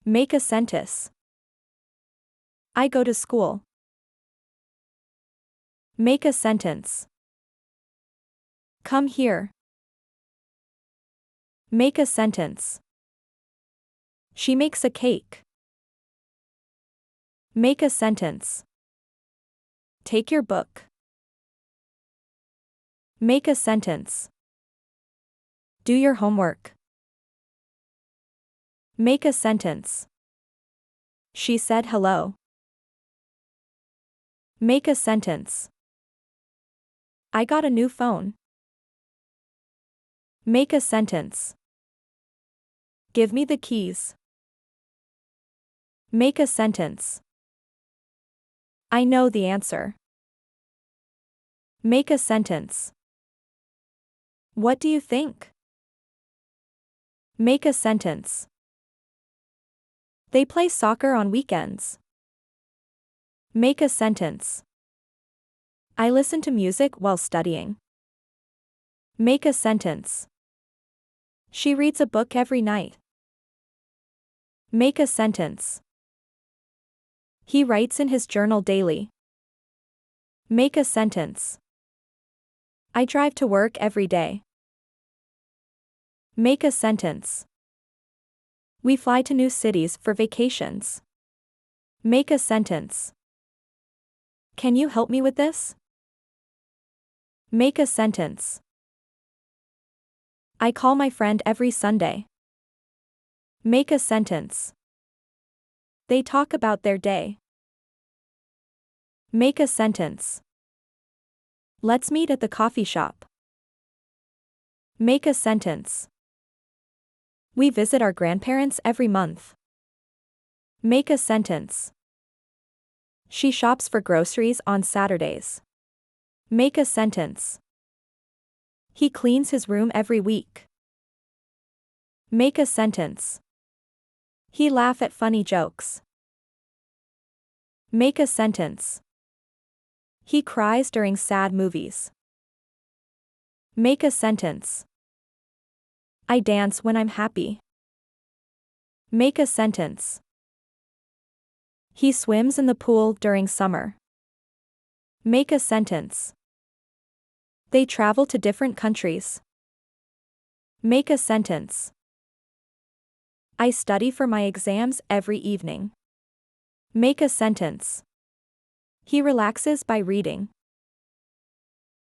Make a sentence. I go to school. Make a sentence. Come here. Make a sentence. She makes a cake. Make a sentence. Take your book. Make a sentence. Do your homework. Make a sentence. She said hello. Make a sentence. I got a new phone. Make a sentence. Give me the keys. Make a sentence. I know the answer. Make a sentence. What do you think? Make a sentence. They play soccer on weekends. Make a sentence. I listen to music while studying. Make a sentence. She reads a book every night. Make a sentence. He writes in his journal daily. Make a sentence. I drive to work every day. Make a sentence. We fly to new cities for vacations. Make a sentence. Can you help me with this? Make a sentence. I call my friend every Sunday. Make a sentence. They talk about their day. Make a sentence. Let's meet at the coffee shop. Make a sentence. We visit our grandparents every month. Make a sentence. She shops for groceries on Saturdays. Make a sentence. He cleans his room every week. Make a sentence. He laughs at funny jokes. Make a sentence. He cries during sad movies. Make a sentence. I dance when I'm happy. Make a sentence. He swims in the pool during summer. Make a sentence. They travel to different countries. Make a sentence. I study for my exams every evening. Make a sentence. He relaxes by reading.